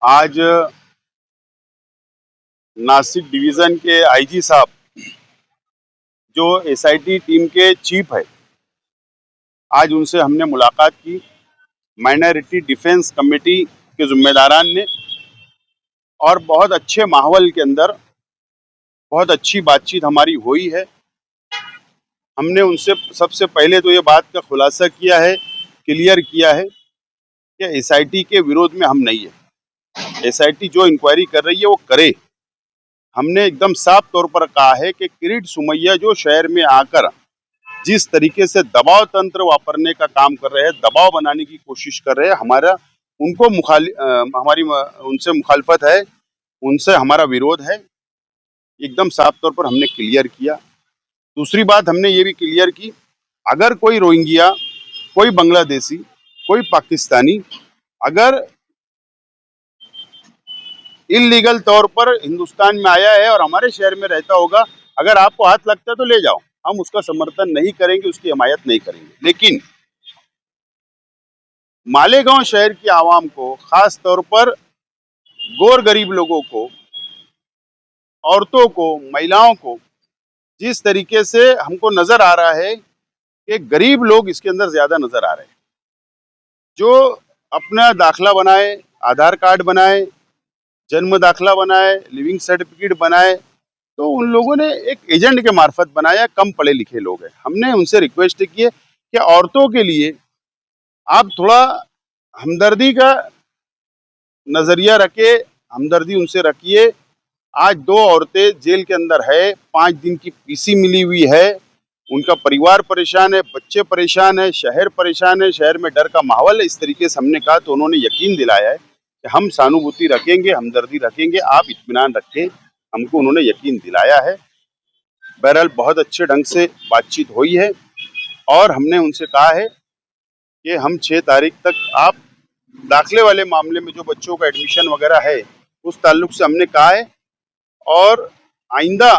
आज नासिक डिवीजन के आईजी साहब जो एसआईटी टीम के चीफ है, आज उनसे हमने मुलाकात की। माइनॉरिटी डिफेंस कमेटी के जिम्मेदारान ने और बहुत अच्छे माहौल के अंदर बहुत अच्छी बातचीत हमारी हुई है। हमने उनसे सबसे पहले तो ये बात का खुलासा किया है, क्लियर किया है कि एसआईटी के विरोध में हम नहीं है। एसआईटी जो इंक्वायरी कर रही है वो करे। हमने एकदम साफ तौर पर कहा है कि किरीट सोमैया जो शहर में आकर जिस तरीके से दबाव तंत्र वापरने का काम कर रहे हैं, दबाव बनाने की कोशिश कर रहे हैं, हमारी उनसे मुखालफत है, उनसे हमारा विरोध है। एकदम साफ तौर पर हमने क्लियर किया। दूसरी बात हमने ये भी क्लियर की, अगर कोई रोहिंग्या, कोई बांग्लादेशी, कोई पाकिस्तानी अगर इलीगल तौर पर हिंदुस्तान में आया है और हमारे शहर में रहता होगा, अगर आपको हाथ लगता है तो ले जाओ, हम उसका समर्थन नहीं करेंगे, उसकी हिमायत नहीं करेंगे। लेकिन मालेगांव शहर की आवाम को, खास तौर पर गोर गरीब लोगों को, औरतों को, महिलाओं को जिस तरीके से हमको नजर आ रहा है कि गरीब लोग इसके अंदर ज्यादा नजर आ रहे हैं, जो अपना दाखला बनाए, आधार कार्ड बनाए, जन्म दाखला बनाए, लिविंग सर्टिफिकेट बनाए, तो उन लोगों ने एक एजेंट के मार्फत बनाया। कम पढ़े लिखे लोग हैं। हमने उनसे रिक्वेस्ट की है कि औरतों के लिए आप थोड़ा हमदर्दी का नजरिया रखे, हमदर्दी उनसे रखिए। आज 2 औरतें जेल के अंदर है, 5 दिन की पीसी मिली हुई है, उनका परिवार परेशान है, बच्चे परेशान है, शहर परेशान है, शहर में डर का माहौल है। इस तरीके से हमने कहा तो उन्होंने यकीन दिलाया है कि हम सहानुभूति रखेंगे, हमदर्दी रखेंगे, आप इत्मीनान रखें। हमको उन्होंने यकीन दिलाया है। बहरहाल बहुत अच्छे ढंग से बातचीत हुई है और हमने उनसे कहा है कि हम 6 तारीख तक आप दाखिले वाले मामले में जो बच्चों का एडमिशन वगैरह है, उस ताल्लुक से हमने कहा है। और आइंदा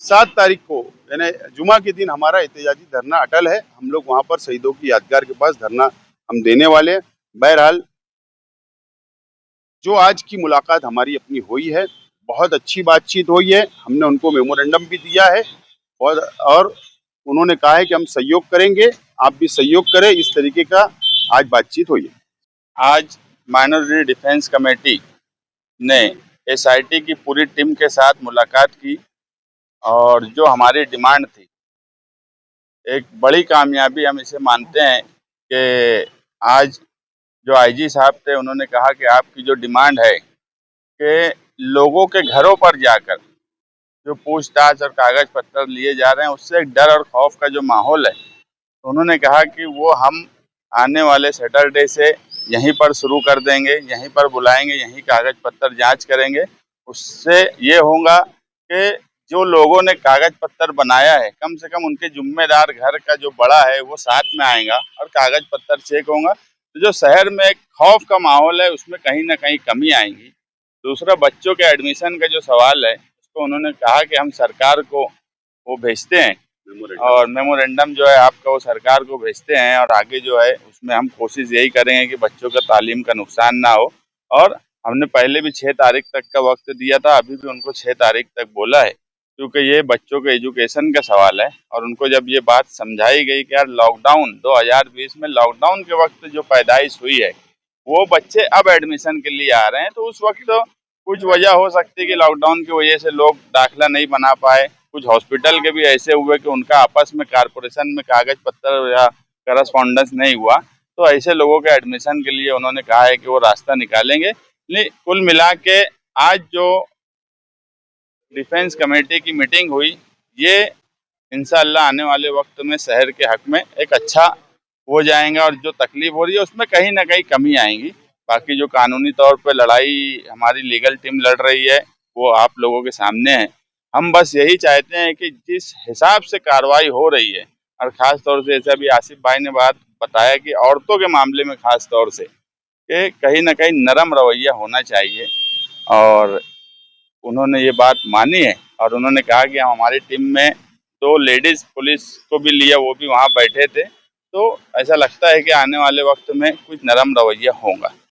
7 तारीख को यानी जुमा के दिन हमारा एहतजाजी धरना अटल है। हम लोग वहां पर शहीदों की यादगार के पास धरना हम देने वाले हैं। बहरहाल जो आज की मुलाकात हमारी अपनी हुई है, बहुत अच्छी बातचीत हुई है। हमने उनको मेमोरेंडम भी दिया है और उन्होंने कहा है कि हम सहयोग करेंगे, आप भी सहयोग करें। इस तरीके का आज बातचीत हुई है। आज माइनॉरिटी डिफेंस कमेटी ने एसआईटी की पूरी टीम के साथ मुलाकात की और जो हमारी डिमांड थी, एक बड़ी कामयाबी हम इसे मानते हैं कि आज जो आईजी साहब थे, उन्होंने कहा कि आपकी जो डिमांड है कि लोगों के घरों पर जाकर जो पूछताछ और कागज पत्र लिए जा रहे हैं, उससे एक डर और खौफ का जो माहौल है, तो उन्होंने कहा कि वो हम आने वाले सैटरडे से यहीं पर शुरू कर देंगे, यहीं पर बुलाएंगे, यहीं कागज पत्र जांच करेंगे। उससे ये होगा कि जो लोगों ने कागज पत्र बनाया है, कम से कम उनके जिम्मेदार घर का जो बड़ा है वो साथ में आएगा और कागज पत्र चेक होगा। तो जो शहर में एक खौफ का माहौल है, उसमें कहीं ना कहीं कमी आएगी। दूसरा, बच्चों के एडमिशन का जो सवाल है, उसको उन्होंने कहा कि हम सरकार को वो भेजते हैं और मेमोरेंडम जो है आपका वो सरकार को भेजते हैं, और आगे जो है उसमें हम कोशिश यही करेंगे कि बच्चों का तालीम का नुकसान ना हो। और हमने पहले भी 6 तारीख तक का वक्त दिया था, अभी भी उनको 6 तारीख तक बोला है, क्योंकि ये बच्चों के एजुकेशन का सवाल है। और उनको जब ये बात समझाई गई कि यार लॉकडाउन 2020 में लॉकडाउन के वक्त जो पैदाइश हुई है, वो बच्चे अब एडमिशन के लिए आ रहे हैं, तो उस वक्त तो कुछ वजह हो सकती है कि लॉकडाउन की वजह से लोग दाखिला नहीं बना पाए। कुछ हॉस्पिटल के भी ऐसे हुए कि उनका आपस में कारपोरेशन में कागज पत्र या करस्पॉन्डेंस नहीं हुआ, तो ऐसे लोगों के एडमिशन के लिए उन्होंने कहा है कि वो रास्ता निकालेंगे। कुल मिला के आज जो डिफेंस कमेटी की मीटिंग हुई, ये इंशाअल्लाह आने वाले वक्त में शहर के हक में एक अच्छा हो जाएगा और जो तकलीफ हो रही है उसमें कहीं ना कहीं कमी आएगी। बाकी जो कानूनी तौर पे लड़ाई हमारी लीगल टीम लड़ रही है, वो आप लोगों के सामने है। हम बस यही चाहते हैं कि जिस हिसाब से कार्रवाई हो रही है, और ख़ास तौर से जैसे अभी आसिफ भाई ने बात बताया कि औरतों के मामले में ख़ास तौर से कि कहीं ना कहीं नरम रवैया होना चाहिए, और उन्होंने ये बात मानी है। और उन्होंने कहा कि हम हमारी टीम में 2 लेडीज पुलिस को भी लिया, वो भी वहाँ बैठे थे। तो ऐसा लगता है कि आने वाले वक्त में कुछ नरम रवैया होगा।